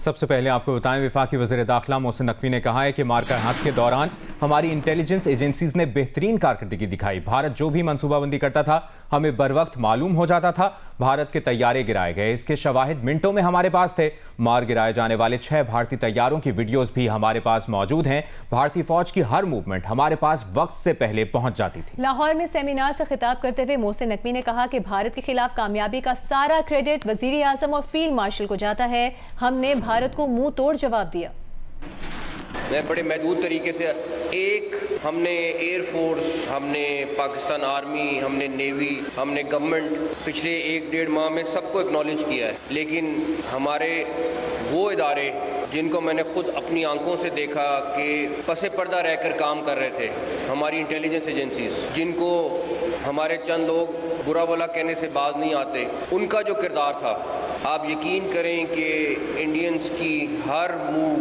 سب سے پہلے آپ کو بتائیں، وفاقی وزیر داخلہ محسن نقوی نے کہا ہے کہ مارکہ حق کے دوران ہماری انٹیلیجنس ایجنسیز نے بہترین کارکردگی دکھائی۔ بھارت جو بھی منصوبہ بندی کرتا تھا ہمیں بروقت معلوم ہو جاتا تھا۔ بھارت کے طیارے گرائے گئے، اس کے شواہد منٹوں میں ہمارے پاس تھے۔ مار گرائے جانے والے 6 بھارتی طیاروں کی ویڈیوز بھی ہمارے پاس موجود ہیں۔ بھارتی فوج کی ہر موومنٹ ہمارے پاس وقت سے پہلے پہنچ جاتی تھی۔ لاہور میں سیمینار سے خطاب کرتے ہوئے محسن نقوی نے کہا کہ بھارت کے خلاف کامیابی کا سارا کریڈٹ وزیر اعظم اور فیلڈ مارشل کو جاتا ہے۔ ہم نے بھارت کو منہ توڑ جواب دیا۔ بڑے محدود طریقے سے ہم نے ایئر فورس، ہم نے پاکستان آرمی، ہم نے نیوی، ہم نے گورنمنٹ پچھلے 1-1.5 ماہ میں سب کو اکنالج کیا ہے، لیکن ہمارے وہ ادارے جن کو میں نے خود اپنی آنکھوں سے دیکھا کہ پس پردہ رہ کر کام کر رہے تھے، ہماری انٹیلیجنس ایجنسیز جن کو ہمارے چند لوگ برا بھلا کہنے سے باز نہیں آتے، ان کا جو کردار تھا، آپ یقین کریں کہ انڈینز کی ہر موو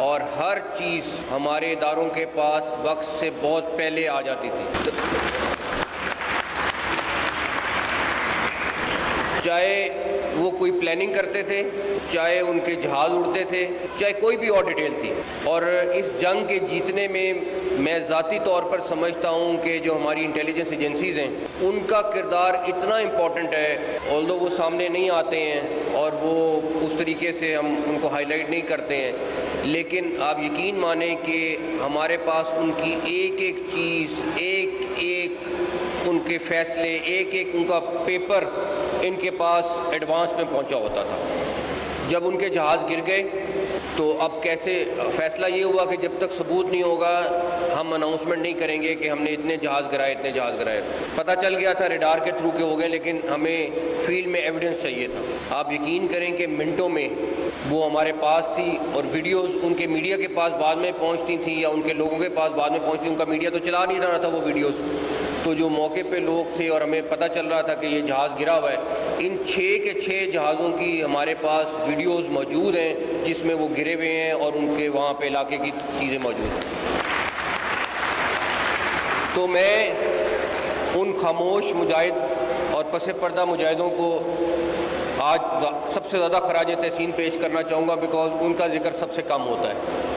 اور ہر چیز ہمارے اداروں کے پاس وقت سے بہت پہلے آ جاتی تھی۔ چاہے وہ کوئی پلاننگ کرتے تھے، چاہے ان کے جہاز اڑتے تھے، چاہے کوئی بھی اور ڈیٹیل تھی۔ اور اس جنگ کے جیتنے میں میں ذاتی طور پر سمجھتا ہوں کہ جو ہماری انٹیلیجنس ایجنسیز ہیں ان کا کردار اتنا امپورٹنٹ ہے، although وہ سامنے نہیں آتے ہیں اور وہ اس طریقے سے ہم ان کو ہائی لائٹ نہیں کرتے ہیں، لیکن آپ یقین مانیں کہ ہمارے پاس ان کی ایک ایک چیز، ایک ایک ان کے فیصلے، ایک ایک ان کا پیپر ان کے پاس ایڈوانس میں پہنچا ہوتا تھا۔ جب ان کے جہاز گر گئے تو اب کیسے فیصلہ یہ ہوا کہ جب تک ثبوت نہیں ہوگا ہم اناؤنسمنٹ نہیں کریں گے کہ ہم نے اتنے جہاز گرائے۔ پتہ چل گیا تھا ریڈار کے تھرو کے ہو گئے، لیکن ہمیں فیلڈ میں ایویڈنس چاہیے تھا۔ آپ یقین کریں کہ منٹوں میں وہ ہمارے پاس تھی، اور ویڈیوز ان کے میڈیا کے پاس بعد میں پہنچتی تھیں یا ان کے لوگوں کے پاس بعد میں پہنچتی، ان کا میڈیا تو چلا نہیں رہا تھا وہ ویڈیوز، تو جو موقع پہ لوگ تھے اور ہمیں پتہ چل رہا تھا کہ یہ جہاز گرا ہوا ہے، ان 6 کے 6 جہازوں کی ہمارے پاس ویڈیوز موجود ہیں جس میں وہ گرے ہوئے ہیں اور ان کے وہاں پہ علاقے کی چیزیں موجود ہیں۔ تو میں ان خاموش مجاہد اور پس پردہ مجاہدوں کو آج سب سے زیادہ خراج تحسین پیش کرنا چاہوں گا، بیکاز ان کا ذکر سب سے کم ہوتا ہے۔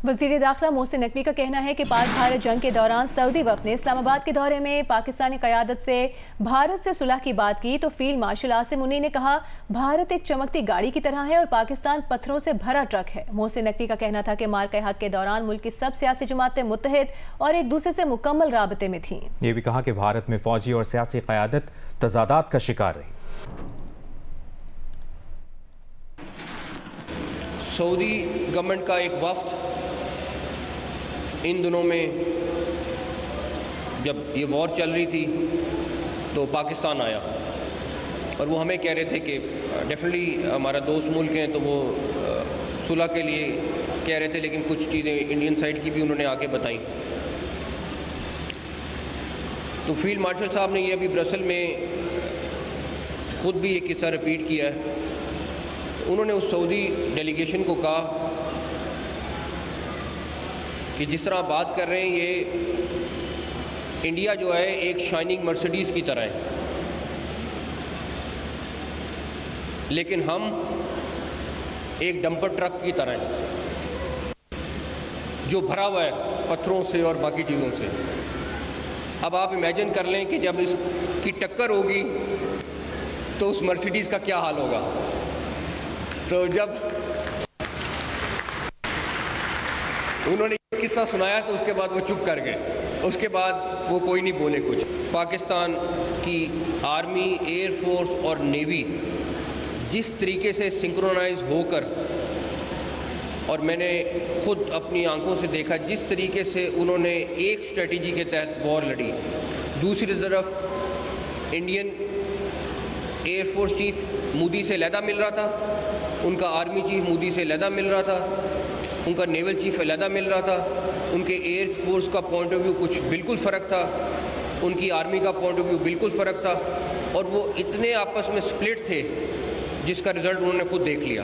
وزیر داخلہ محسن نقوی کا کہنا ہے کہ پاک بھارت جنگ کے دوران سعودی وفد نے اسلام آباد کے دورے میں پاکستانی قیادت سے بھارت سے صلح کی بات کی تو فیلڈ مارشل عاصم منی نے کہا بھارت ایک چمکتی گاڑی کی طرح ہے اور پاکستان پتھروں سے بھرا ٹرک ہے۔ محسن نقوی کا کہنا تھا کہ مارکہ حق کے دوران ملک کی سب سیاسی جماعتیں متحد اور ایک دوسرے سے مکمل رابطے میں تھیں۔ یہ بھی کہا کہ بھارت میں فوجی اور سیاسی قیادت تضادات کا شکار رہی۔ سعودی گورنمنٹ کا ایک وفد ان دنوں میں جب یہ وار چل رہی تھی تو پاکستان آیا، اور وہ ہمیں کہہ رہے تھے کہ ڈیفینیٹلی ہمارا دوست ملک ہیں تو وہ صلح کے لیے کہہ رہے تھے، لیکن کچھ چیزیں انڈین سائڈ کی بھی انہوں نے آ کے بتائیں۔ تو فیلڈ مارشل صاحب نے یہ ابھی برسل میں خود بھی یہ قصہ رپیٹ کیا ہے۔ انہوں نے اس سعودی ڈیلیگیشن کو کہا کہ جس طرح بات کر رہے ہیں یہ انڈیا جو ہے ایک شائننگ مرسیڈیز کی طرح ہے، لیکن ہم ایک ڈمپر ٹرک کی طرح ہیں جو بھرا ہوا ہے پتھروں سے اور باقی چیزوں سے۔ اب آپ امیجن کر لیں کہ جب اس کی ٹکر ہوگی تو اس مرسیڈیز کا کیا حال ہوگا۔ تو جب انہوں نے یہ قصہ سنایا تو اس کے بعد وہ چپ کر گئے، اس کے بعد وہ کوئی نہیں بولے کچھ۔ پاکستان کی آرمی، ایئر فورس اور نیوی جس طریقے سے سنکرونائز ہو کر، اور میں نے خود اپنی آنکھوں سے دیکھا جس طریقے سے انہوں نے ایک اسٹریٹجی کے تحت وار لڑی، دوسری طرف Indian air force chief Modi سے علیحدہ مل رہا تھا، ان کا آرمی چیف مودی سے علیحدہ مل رہا تھا، ان کا نیول چیف علیحدہ مل رہا تھا، ان کے ایئر فورس کا پوائنٹ آف ویو کچھ بالکل فرق تھا، ان کی آرمی کا پوائنٹ آف ویو بالکل فرق تھا، اور وہ اتنے آپس میں سپلٹ تھے جس کا رزلٹ انہوں نے خود دیکھ لیا۔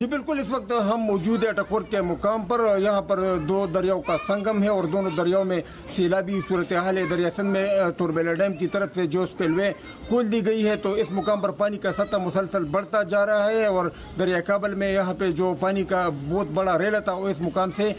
جی بالکل، اس وقت ہم موجود ہیں ٹکورد کے مقام پر. یہاں پر دو دریاؤں کا سنگم ہے اور دونوں دریاؤں میں سیلابی صورتحال ہے. دریا سندھ میں توربیلا ڈیم کی طرف سے جو اسپل وے کھول دی گئی ہے تو اس مقام پر پانی کا سطح مسلسل بڑھتا جا رہا ہے اور دریا کابل میں یہاں پہ جو پانی کا بہت بڑا ریلا تھا وہ اس مقام سے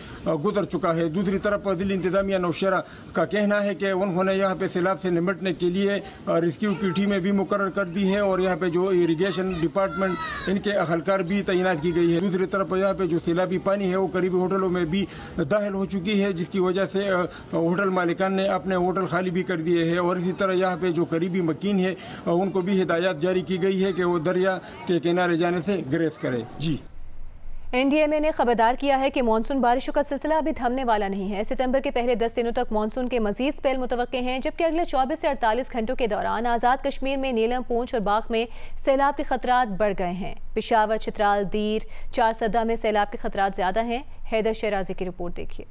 گزر چکا ہے. دوسری طرف ضلع انتظامیہ نوشہرہ کا کہنا ہے کہ انہوں نے یہاں پہ سیلاب سے نمٹنے کے لیے ریسکیو کی ٹیمیں بھی مقرر کر دی ہے اور یہاں پہ جو اریگیشن ڈپارٹمنٹ ان کے اہلکار بھی تعینات کی گئی ہے. دوسری طرف یہاں پہ جو سیلابی پانی ہے وہ قریبی ہوٹلوں میں بھی داخل ہو چکی ہے جس کی وجہ سے ہوٹل مالکان نے اپنے ہوٹل خالی بھی کر دیے ہیں اور اسی طرح یہاں پہ جو قریبی مکین ہے ان کو بھی ہدایات جاری کی گئی ہے کہ وہ دریا کے کنارے جانے سے گریز کرے. جی این ڈی ایم اے نے خبردار کیا ہے کہ مانسون بارشوں کا سلسلہ ابھی تھمنے والا نہیں ہے. ستمبر کے پہلے 10 دنوں تک مانسون کے مزید سپیل متوقع ہیں جبکہ اگلے 24 سے 48 گھنٹوں کے دوران آزاد کشمیر میں نیلم، پونچھ اور باغ میں سیلاب کے خطرات بڑھ گئے ہیں. پشاور، چترال، دیر، چارسدہ میں سیلاب کے خطرات زیادہ ہیں. حیدر شیرازی کی رپورٹ دیکھیے.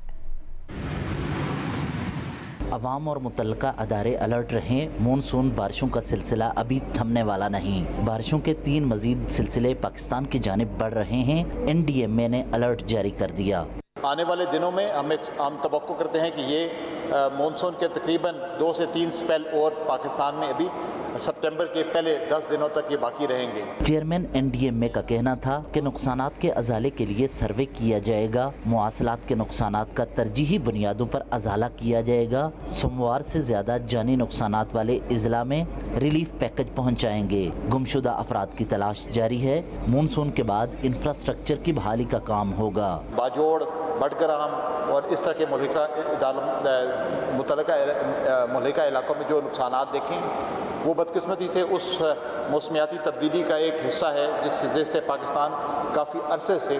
عوام اور متعلقہ ادارے الرٹ رہیں، مونسون بارشوں کا سلسلہ ابھی تھمنے والا نہیں. بارشوں کے 3 مزید سلسلے پاکستان کی جانب بڑھ رہے ہیں. این ڈی ایم اے نے الرٹ جاری کر دیا. آنے والے دنوں میں ہم توقع کرتے ہیں کہ یہ مونسون کے تقریباً 2 سے 3 سپیل اور پاکستان میں ابھی سپٹمبر کے پہلے 10 دنوں تک یہ باقی رہیں گے. چیئرمین این ڈی ایم اے کا کہنا تھا کہ نقصانات کے ازالے کے لیے سروے کیا جائے گا. مواصلات کے نقصانات کا ترجیحی بنیادوں پر ازالہ کیا جائے گا. سوموار سے زیادہ جانی نقصانات والے اضلاع میں ریلیف پیکج پہنچائیں گے. گمشدہ افراد کی تلاش جاری ہے. مونسون کے بعد انفراسٹرکچر کی بحالی کا کام ہوگا. باجوڑ، بٹگرام اور اس طرح کے متعلقہ علاقوں میں جو نقصانات دیکھیں وہ بدقسمتی سے اس موسمیاتی تبدیلی کا ایک حصہ ہے جس وجہ سے پاکستان کافی عرصے سے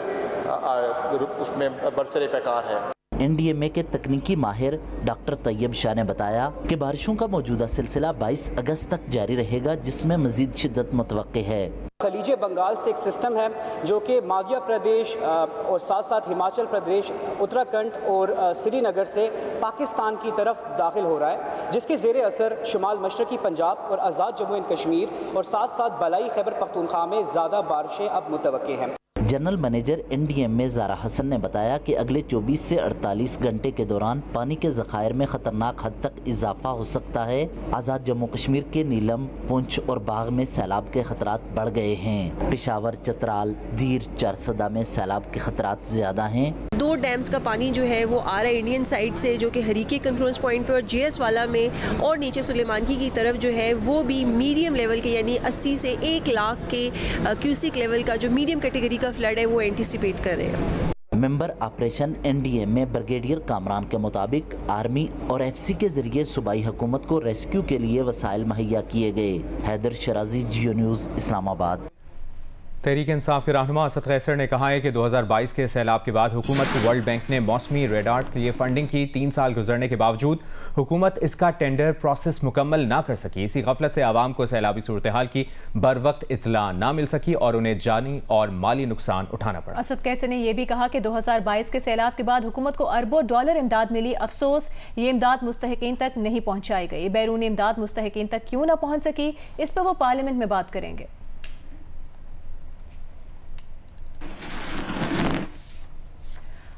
اس میں برسر پیکار ہے. این ڈی ایم اے کے تکنیکی ماہر ڈاکٹر طیب شاہ نے بتایا کہ بارشوں کا موجودہ سلسلہ 22 اگست تک جاری رہے گا جس میں مزید شدت متوقع ہے. خلیج بنگال سے ایک سسٹم ہے جو کہ مادھیہ پردیش اور ساتھ ساتھ ہماچل پردیش، اتراکھنڈ اور سری نگر سے پاکستان کی طرف داخل ہو رہا ہے جس کے زیر اثر شمال مشرقی پنجاب اور آزاد جموں اینڈ کشمیر اور ساتھ ساتھ بالائی خیبر پختونخوا میں زیادہ بارشیں اب متوقع ہیں. General manager N D M A Zara Hasan نے بتایا کہ اگلے 24 سے 48 گھنٹے کے دوران پانی کے ذخائر میں خطرناک حد تک اضافہ ہو سکتا ہے. آزاد جموں کشمیر کے نیلم، پونچھ اور باغ میں سیلاب کے خطرات بڑھ گئے ہیں. پشاور، چترال، دیر، چارسدہ میں سیلاب کے خطرات زیادہ ہیں. 2 ڈیمز کا پانی جو ہے وہ آ رہا ہے انڈین سائڈ سے جو کہ ہریکی کنٹرولز پوائنٹ پہ اور جے ایس والا میں اور نیچے سلیمانکی کی طرف جو ہے وہ بھی میڈیم لیول کے یعنی 80 سے 1 لاکھ کے کیوسک لیول کا جو میڈیم کیٹیگری کا فلڈ ہے وہ اینٹیسپیٹ کر رہے ہیں. ممبر آپریشن این ڈی ایم اے بریگیڈیئر کامران کے مطابق آرمی اور ایف سی کے ذریعے صوبائی حکومت کو ریسکیو کے لیے وسائل مہیا کیے گئے. حیدر شیرازی، جیو نیوز، اسلام آباد. تحریک انصاف کے رہنما اسد قیصر نے کہا ہے کہ 2022 کے سیلاب کے بعد حکومت کو ورلڈ بینک نے موسمی ریڈارز کے لیے فنڈنگ کی. 3 سال گزرنے کے باوجود حکومت اس کا ٹینڈر پروسیس مکمل نہ کر سکی. اسی غفلت سے عوام کو سیلابی صورتحال کی بروقت اطلاع نہ مل سکی اور انہیں جانی اور مالی نقصان اٹھانا پڑا. اسد قیصر نے یہ بھی کہا کہ 2022 کے سیلاب کے بعد حکومت کو اربوں ڈالر امداد ملی. افسوس یہ امداد مستحقین تک نہیں پہنچائی گئی. بیرونی امداد مستحقین تک کیوں نہ پہنچ سکی اس پر وہ پارلیمنٹ میں بات کریں گے.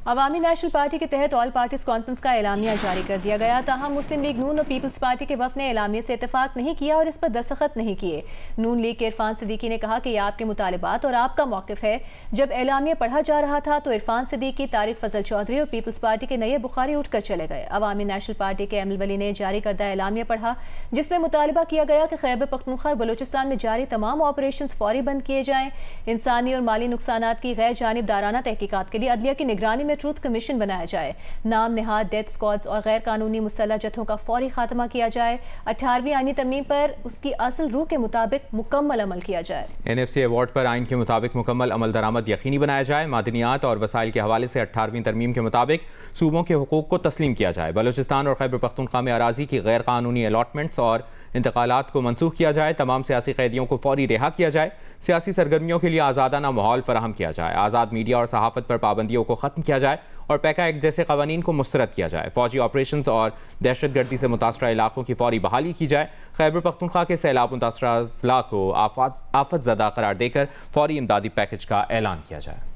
عوامی نیشنل پارٹی کے تحت آل پارٹیز کانفرنس کا اعلامیہ جاری کر دیا گیا. تاہم مسلم لیگ نون اور پیپلز پارٹی کے وفد نے اعلامیے سے اتفاق نہیں کیا اور اس پر دستخط نہیں کیے. نون لیگ کے عرفان صدیقی نے کہا کہ یہ آپ کے مطالبات اور آپ کا موقف ہے. جب اعلامیہ پڑھا جا رہا تھا تو عرفان صدیقی، طارق فضل چودھری اور پیپلز پارٹی کے نئے بخاری اٹھ کر چلے گئے. عوامی نیشنل پارٹی کے ایم ولی نے جاری کردہ اعلامیہ پڑھا جس میں مطالبہ کیا گیا کہ خیبر پختونخوا اور بلوچستان میں جاری تمام آپریشنز فوری بند کیے جائیں. انسانی اور مالی نقصانات کی غیر جانبدارانہ تحقیقات کے لیے عدلیہ کی نگرانی میں ٹروتھ کمیشن بنایا جائے. نام نہاد ڈیتھ اسکواڈز اور غیر قانونی مسلح جتھوں کا فوری خاتمہ کیا جائے. 18ویں آئینی ترمیم پر اس کی اصل روح کے مطابق مکمل عمل کیا جائے. این ایف سی ایوارڈ پر آئین کے مطابق مکمل عمل درآمد یقینی بنایا جائے. معدنیات اور وسائل کے حوالے سے 18ویں ترمیم کے مطابق صوبوں کے حقوق کو تسلیم کیا جائے. بلوچستان اور خیبر پختونخوا میں اراضی کی غیر قانونی الاٹمنٹس اور انتقالات کو منسوخ کیا جائے. تمام سیاسی قیدیوں کو فوری رہا کیا جائے. سیاسی سرگرمیوں کے لیے آزادانہ ماحول فراہم کیا جائے. آزاد میڈیا اور صحافت پر پابندیوں کو ختم کیا جائے. جائے اور پیکا ایکٹ جیسے قوانین کو مسترد کیا جائے. فوجی آپریشنز اور دہشت گردی سے متاثرہ علاقوں کی فوری بحالی کی جائے. خیبر پختونخوا کے سیلاب متاثرہ اضلاع کو آفت زدہ قرار دے کر فوری امدادی پیکج کا اعلان کیا جائے.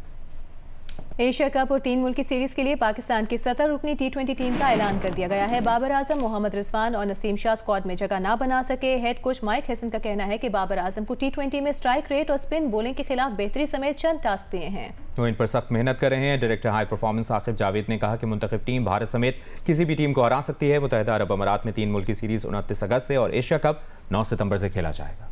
ایشیا کپ اور 3 ملکی سیریز کے لیے پاکستان کی 17 رکنی T20 ٹیم کا اعلان کر دیا گیا ہے. بابر اعظم، محمد رضوان اور نسیم شاہ اسکواڈ میں جگہ نہ بنا سکے. ہیڈ کوچ مائک ہیسن کا کہنا ہے کہ بابر اعظم کو T20 میں اسٹرائک ریٹ اور سپن بولنگ کے خلاف بہتری سمیت چند ٹاسک دیے ہیں. وہ ان پر سخت محنت کر رہے ہیں. Director high performance Aqib Javed نے کہا کہ منتخب ٹیم بھارت سمیت کسی بھی ٹیم کو ہرا سکتی ہے. متحدہ عرب امارات میں 3 ملکی سیریز 29 اگست سے اور ایشیا کپ 9 ستمبر سے کھیلا جائے گا.